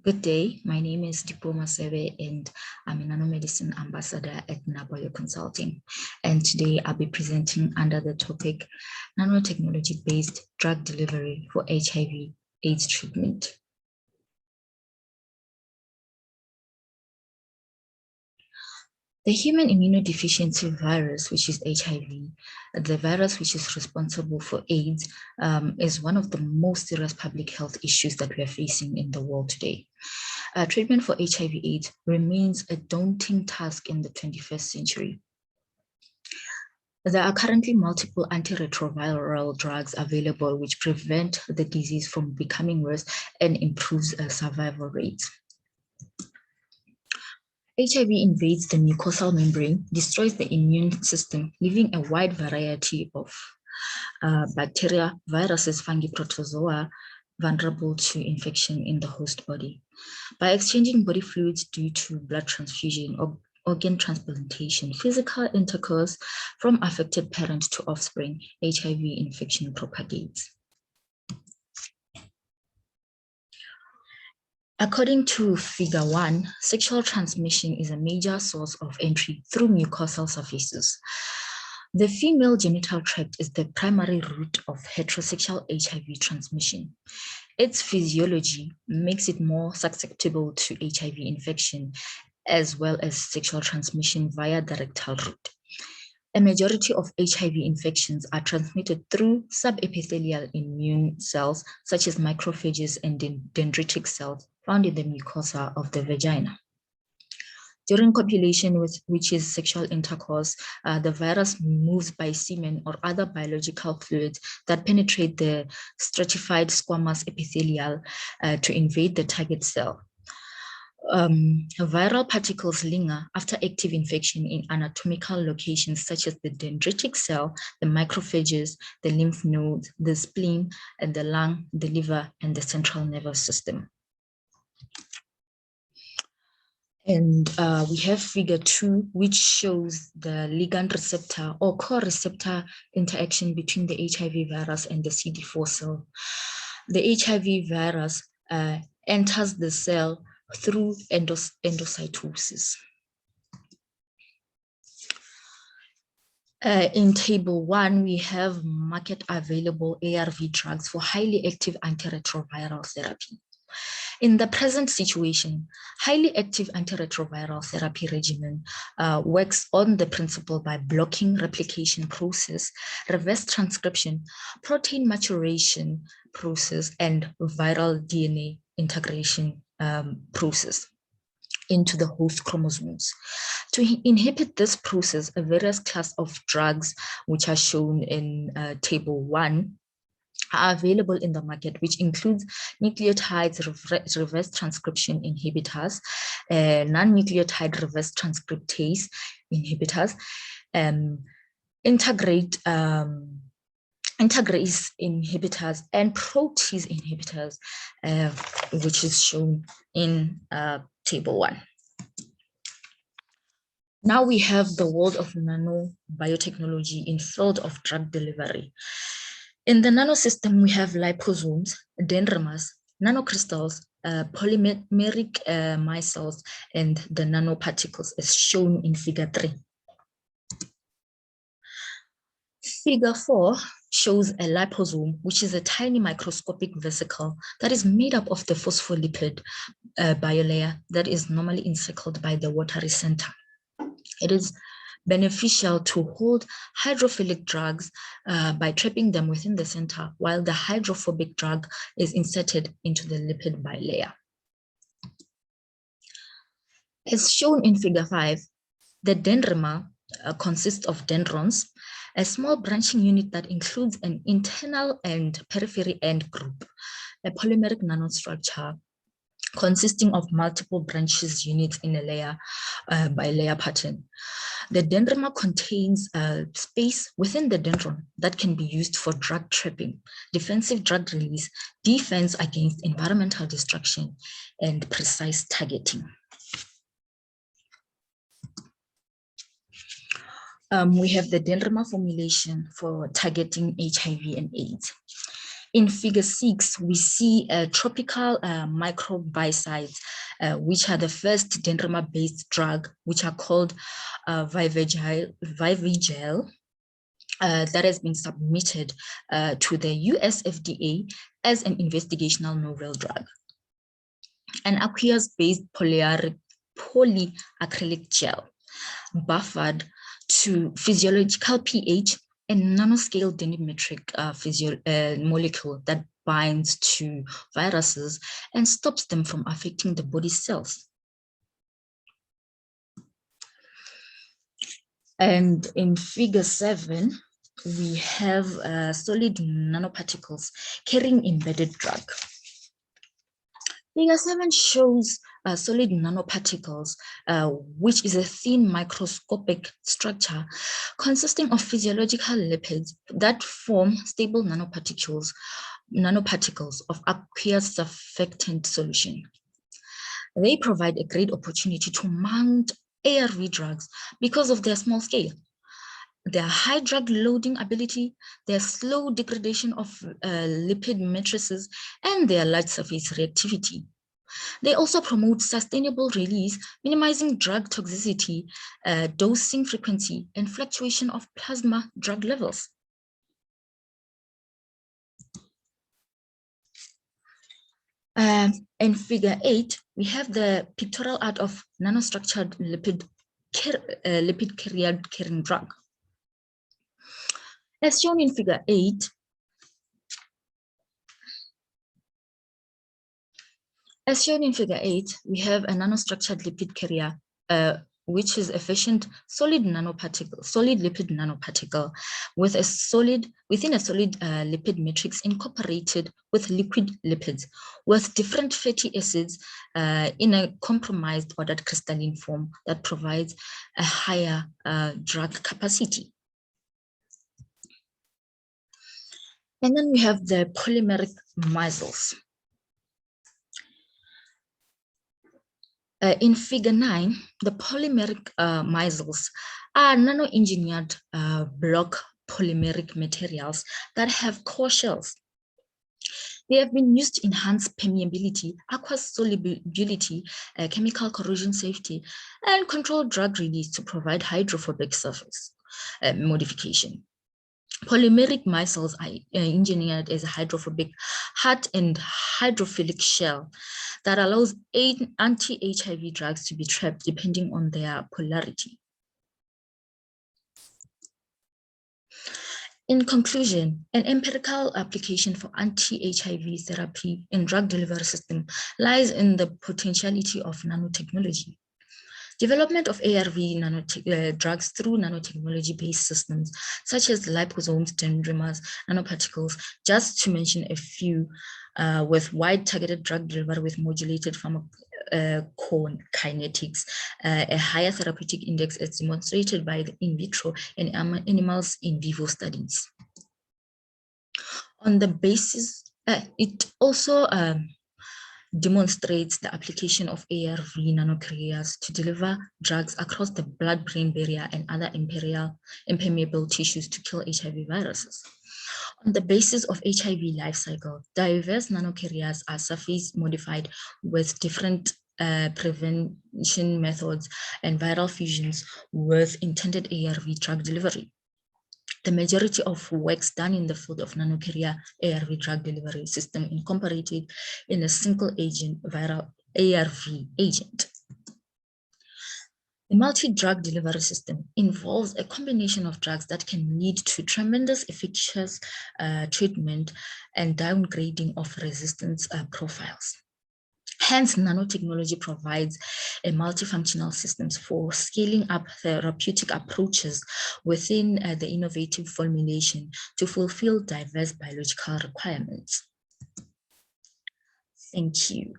Good day, my name is Dipuo Masebe and I'm a Nanomedicine ambassador at Nabio Consulting. And today I'll be presenting under the topic nanotechnology-based drug delivery for HIV/AIDS treatment. The human immunodeficiency virus, which is HIV, the virus which is responsible for AIDS, is one of the most serious public health issues that we are facing in the world today. Treatment for HIV/AIDS remains a daunting task in the 21st century. There are currently multiple antiretroviral drugs available which prevent the disease from becoming worse and improves survival rates. HIV invades the mucosal membrane, destroys the immune system, leaving a wide variety of bacteria, viruses, fungi, protozoa vulnerable to infection in the host body. By exchanging body fluids due to blood transfusion or organ transplantation, physical intercourse from affected parent to offspring, HIV infection propagates. According to Figure 1, sexual transmission is a major source of entry through mucosal surfaces. The female genital tract is the primary route of heterosexual HIV transmission. Its physiology makes it more susceptible to HIV infection, as well as sexual transmission via the rectal route. A majority of HIV infections are transmitted through subepithelial immune cells, such as macrophages and dendritic cells found in the mucosa of the vagina. During copulation, which is sexual intercourse, the virus moves by semen or other biological fluids that penetrate the stratified squamous epithelial to invade the target cell. Viral particles linger after active infection in anatomical locations such as the dendritic cell, the macrophages, the lymph nodes, the spleen, and the lung, the liver, and the central nervous system. And we have Figure 2, which shows the ligand receptor or co-receptor interaction between the HIV virus and the CD4 cell. The HIV virus enters the cell through endocytosis. In Table 1, we have market available ARV drugs for highly active antiretroviral therapy. In the present situation, highly active antiretroviral therapy regimen works on the principle by blocking replication process, reverse transcription, protein maturation process, and viral DNA integration process into the host chromosomes. To inhibit this process, a various class of drugs, which are shown in Table 1, are available in the market, which includes nucleotides reverse transcription inhibitors, non-nucleotide reverse transcriptase inhibitors, integrase inhibitors, and protease inhibitors, which is shown in Table 1. Now we have the world of nanobiotechnology in field of drug delivery. In the nanosystem, we have liposomes, dendrimers, nanocrystals, polymeric micelles, and the nanoparticles as shown in Figure 3. Figure 4 shows a liposome, which is a tiny microscopic vesicle that is made up of the phospholipid biolayer that is normally encircled by the watery center. It is beneficial to hold hydrophilic drugs by trapping them within the center, while the hydrophobic drug is inserted into the lipid bilayer. As shown in Figure 5, the dendrimer consists of dendrons, a small branching unit that includes an internal and periphery end group, a polymeric nanostructure consisting of multiple branches units in a layer by layer pattern. The dendrimer contains space within the dendron that can be used for drug trapping, defensive drug release, defense against environmental destruction, and precise targeting. We have the dendrimer formulation for targeting HIV and AIDS. In figure 6, we see tropical microbicides, which are the first Dendrimer-based drug, which are called Vivigel, that has been submitted to the US FDA as an investigational novel drug. An aqueous-based polyacrylic gel, buffered to physiological pH and nanoscale dendrimetric molecule that binds to viruses and stops them from affecting the body cells. And in figure 7, we have solid nanoparticles carrying embedded drug. Figure 7 shows solid nanoparticles, which is a thin microscopic structure consisting of physiological lipids that form stable nanoparticles of aqueous surfactant solution. They provide a great opportunity to mount ARV drugs because of their small scale, their high drug loading ability, their slow degradation of lipid matrices, and their large surface reactivity. They also promote sustainable release, minimizing drug toxicity, dosing frequency, and fluctuation of plasma drug levels. In figure 8, we have the pictorial art of nanostructured lipid carrier carrying drug. As shown in figure 8, we have a nanostructured lipid carrier, which is efficient solid lipid nanoparticle within a solid lipid matrix incorporated with liquid lipids with different fatty acids in a compromised ordered crystalline form that provides a higher drug capacity. And then we have the polymeric micelles. In figure 9, the polymeric micelles are nano-engineered block polymeric materials that have core shells. They have been used to enhance permeability, aqueous solubility, chemical corrosion safety, and control drug release to provide hydrophobic surface modification. Polymeric micelles are engineered as a hydrophobic hard and hydrophilic shell that allows anti-HIV drugs to be trapped depending on their polarity. In conclusion, an empirical application for anti-HIV therapy in drug delivery system lies in the potentiality of nanotechnology. Development of ARV drugs through nanotechnology-based systems, such as liposomes, dendrimers, nanoparticles, just to mention a few, with wide targeted drug delivery with modulated pharmacokinetics, a higher therapeutic index as demonstrated by the in vitro and animals in vivo studies. On the basis, it also demonstrates the application of ARV nanocarriers to deliver drugs across the blood-brain barrier and other impermeable tissues to kill HIV viruses. On the basis of HIV life cycle, diverse nanocarriers are surface modified with different prevention methods and viral fusions with intended ARV drug delivery. The majority of works done in the field of nanocarrier ARV drug delivery system incorporated in a single agent viral ARV agent. The multi-drug delivery system involves a combination of drugs that can lead to tremendous efficacious treatment and downgrading of resistance profiles. Hence, nanotechnology provides a multifunctional systems for scaling up therapeutic approaches within the innovative formulation to fulfill diverse biological requirements. Thank you.